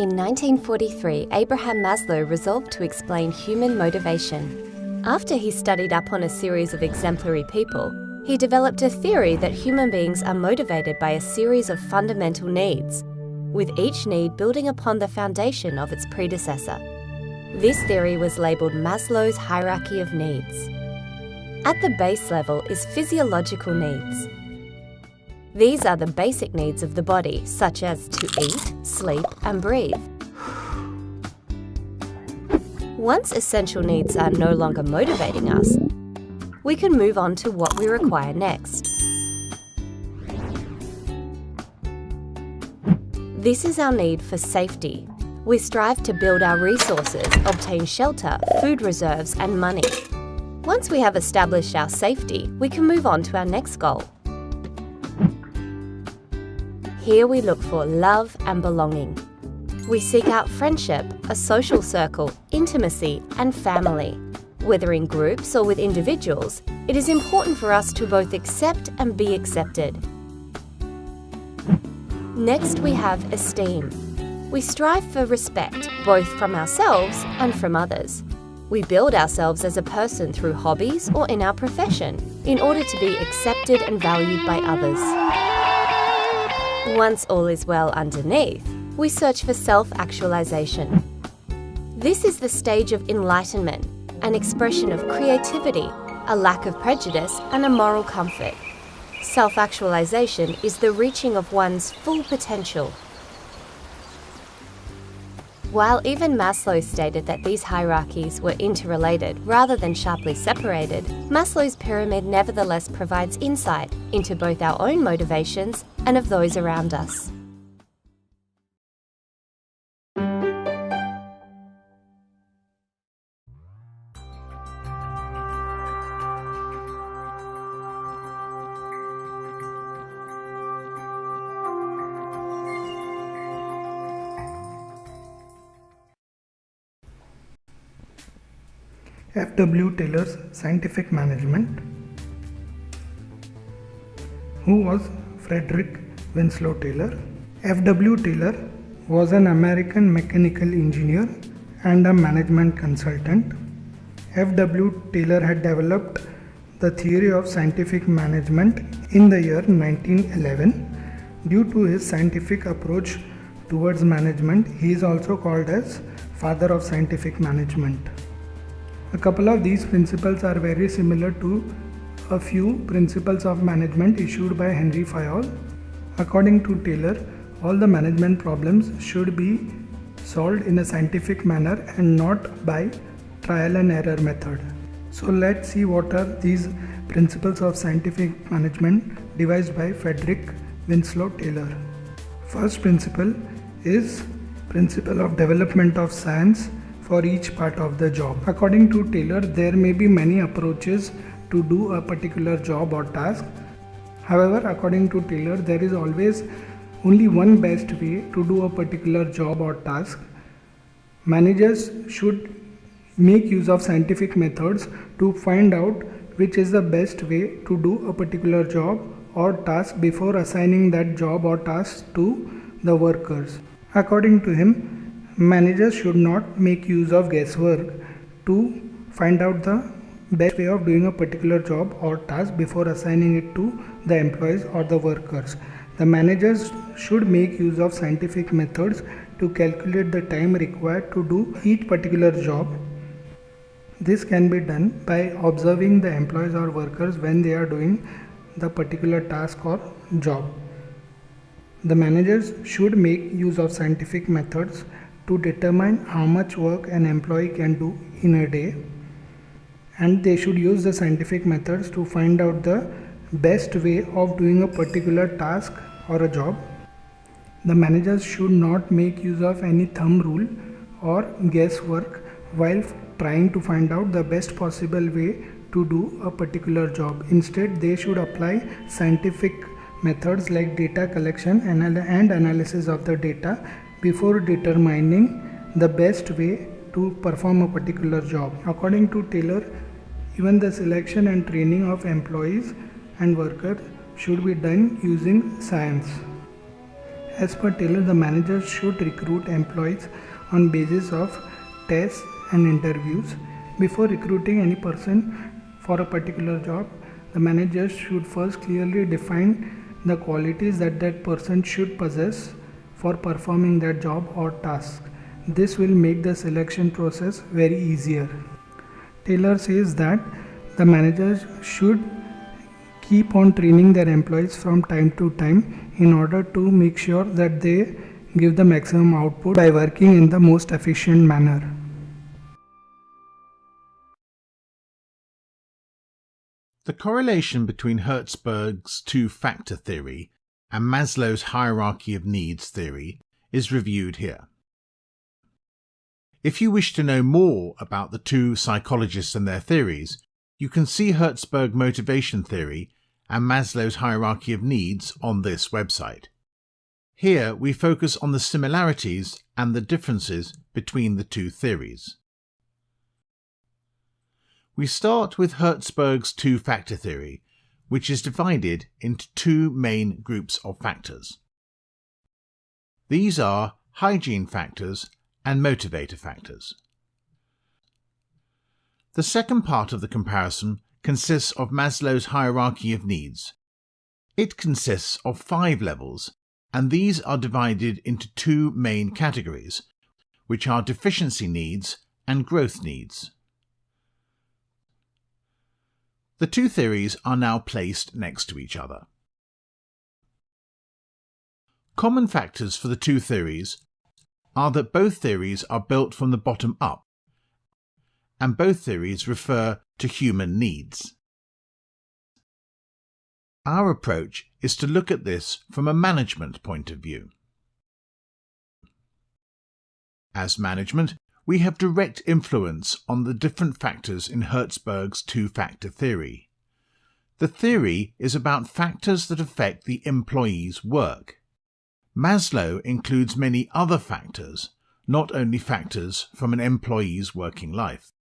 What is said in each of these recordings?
In 1943, Abraham Maslow resolved to explain human motivation. After he studied up on a series of exemplary people, he developed a theory that human beings are motivated by a series of fundamental needs, with each need building upon the foundation of its predecessor. This theory was labelled Maslow's hierarchy of needs. At the base level is physiological needs. These are the basic needs of the body, such as to eat, sleep, and breathe. Once essential needs are no longer motivating us, we can move on to what we require next. This is our need for safety. We strive to build our resources, obtain shelter, food reserves, and money. Once we have established our safety, we can move on to our next goal. Here we look for love and belonging. We seek out friendship, a social circle, intimacy, and family. Whether in groups or with individuals, it is important for us to both accept and be accepted. Next, we have esteem. We strive for respect, both from ourselves and from others. We build ourselves as a person through hobbies or in our profession, in order to be accepted and valued by others. Once all is well underneath, we search for self-actualization. This is the stage of enlightenment, an expression of creativity, a lack of prejudice, and a moral comfort. Self-actualization is the reaching of one's full potential. While even Maslow stated that these hierarchies were interrelated rather than sharply separated, Maslow's pyramid nevertheless provides insight into both our own motivations and of those around us. F.W. Taylor's scientific management. Who was Frederick Winslow Taylor? F.W. Taylor was an American mechanical engineer and a management consultant. F.W. Taylor had developed the theory of scientific management in the year 1911. Due to his scientific approach towards management, he is also called as father of scientific management. A couple of these principles are very similar to a few principles of management issued by Henry Fayol. According to Taylor, all the management problems should be solved in a scientific manner and not by trial and error method. So let's see what are these principles of scientific management devised by Frederick Winslow Taylor. First principle is principle of development of science for each part of the job. According to Taylor, there may be many approaches to do a particular job or task. However, according to Taylor, there is always only one best way to do a particular job or task. Managers should make use of scientific methods to find out which is the best way to do a particular job or task before assigning that job or task to the workers. According to him, managers should not make use of guesswork to find out the best way of doing a particular job or task before assigning it to the employees or the workers. The managers should make use of scientific methods to calculate the time required to do each particular job. This can be done by observing the employees or workers when they are doing the particular task or job. The managers should make use of scientific methods to determine how much work an employee can do in a day, and they should use the scientific methods to find out the best way of doing a particular task or a job. The managers should not make use of any thumb rule or guesswork while trying to find out the best possible way to do a particular job. Instead, they should apply scientific methods like data collection and analysis of the data before determining the best way to perform a particular job. According to Taylor, even the selection and training of employees and workers should be done using science. As per Taylor, the manager should recruit employees on basis of tests and interviews. Before recruiting any person for a particular job, the manager should first clearly define the qualities that person should possess for performing that job or task. This will make the selection process very easier. Taylor says that the managers should keep on training their employees from time to time in order to make sure that they give the maximum output by working in the most efficient manner. The correlation between Hertzberg's two-factor theory and Maslow's hierarchy of needs theory is reviewed here. If you wish to know more about the two psychologists and their theories, you can see Hertzberg motivation theory and Maslow's hierarchy of needs on this website. Here we focus on the similarities and the differences between the two theories. We start with Hertzberg's two-factor theory, which is divided into two main groups of factors. These are hygiene factors and motivator factors. The second part of the comparison consists of Maslow's hierarchy of needs. It consists of 5 levels, and these are divided into two main categories, which are deficiency needs and growth needs. The two theories are now placed next to each other. Common factors for the two theories are that both theories are built from the bottom up, and both theories refer to human needs. Our approach is to look at this from a management point of view. As management, we have direct influence on the different factors in Hertzberg's two-factor theory. The theory is about factors that affect the employee's work. Maslow includes many other factors, not only factors from an employee's working life.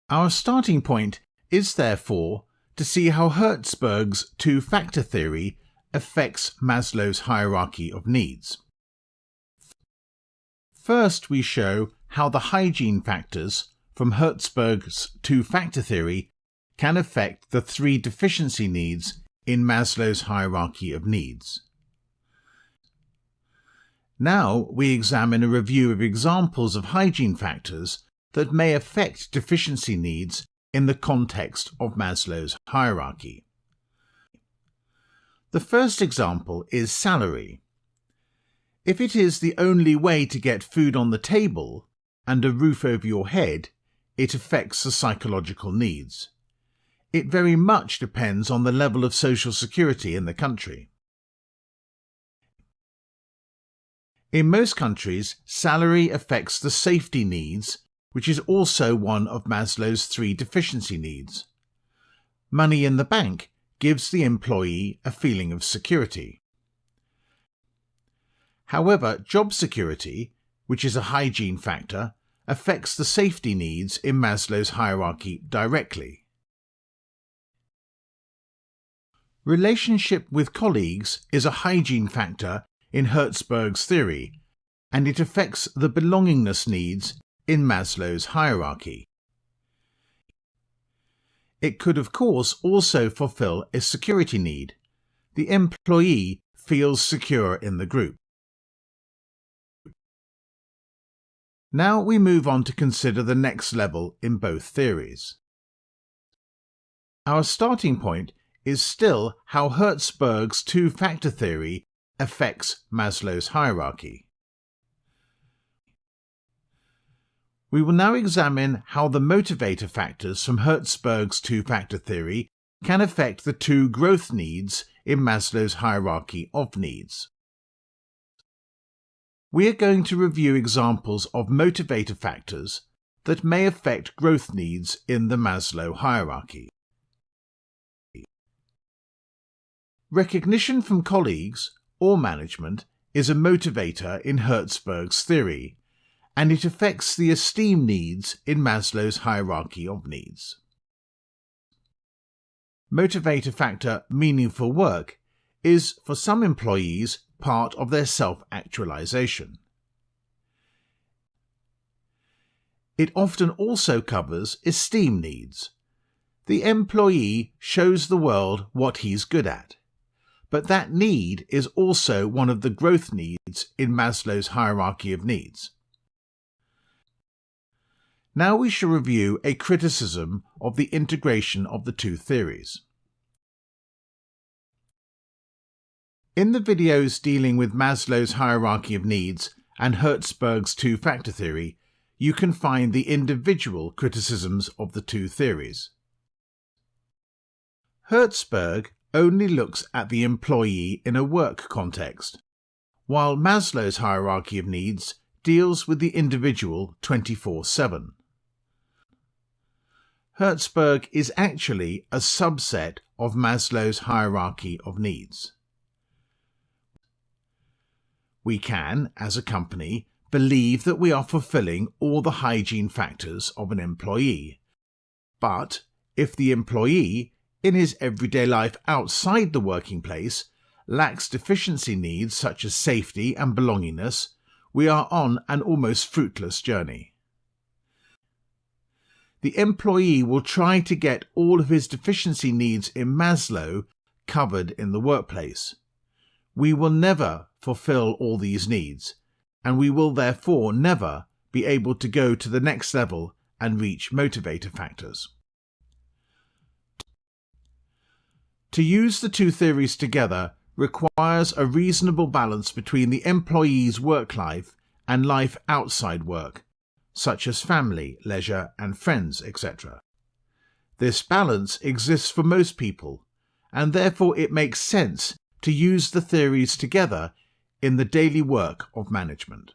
Our starting point is therefore to see how Hertzberg's two-factor theory affects Maslow's hierarchy of needs. First, we show how the hygiene factors from Hertzberg's two-factor theory can affect the 3 deficiency needs in Maslow's hierarchy of needs. Now we examine a review of examples of hygiene factors that may affect deficiency needs in the context of Maslow's hierarchy. The first example is salary. If it is the only way to get food on the table and a roof over your head, it affects the psychological needs. It very much depends on the level of social security in the country. In most countries, salary affects the safety needs, which is also one of Maslow's 3 deficiency needs. Money in the bank gives the employee a feeling of security. However, job security, which is a hygiene factor, affects the safety needs in Maslow's hierarchy directly. Relationship with colleagues is a hygiene factor in Hertzberg's theory, and it affects the belongingness needs in Maslow's hierarchy. It could, of course, also fulfill a security need. The employee feels secure in the group. Now we move on to consider the next level in both theories. Our starting point is still how Hertzberg's two-factor theory affects Maslow's hierarchy. We will now examine how the motivator factors from Hertzberg's two-factor theory can affect the 2 growth needs in Maslow's hierarchy of needs. We are going to review examples of motivator factors that may affect growth needs in the Maslow hierarchy. Recognition from colleagues or management is a motivator in Hertzberg's theory, and it affects the esteem needs in Maslow's hierarchy of needs. Motivator factor meaningful work is, for some employees, part of their self-actualization. It often also covers esteem needs. The employee shows the world what he's good at. But that need is also one of the growth needs in Maslow's hierarchy of needs. Now we shall review a criticism of the integration of the two theories. In the videos dealing with Maslow's hierarchy of needs and Hertzberg's two-factor theory, you can find the individual criticisms of the two theories. Hertzberg only looks at the employee in a work context, while Maslow's hierarchy of needs deals with the individual 24/7. Hertzberg is actually a subset of Maslow's hierarchy of needs. We can, as a company, believe that we are fulfilling all the hygiene factors of an employee. But if the employee, in his everyday life outside the working place, lacks deficiency needs such as safety and belongingness, we are on an almost fruitless journey. The employee will try to get all of his deficiency needs in Maslow covered in the workplace. We will never fulfill all these needs, and we will therefore never be able to go to the next level and reach motivator factors. To use the two theories together requires a reasonable balance between the employee's work life and life outside work, such as family, leisure, and friends, etc. This balance exists for most people, and therefore it makes sense to use the theories together in the daily work of management.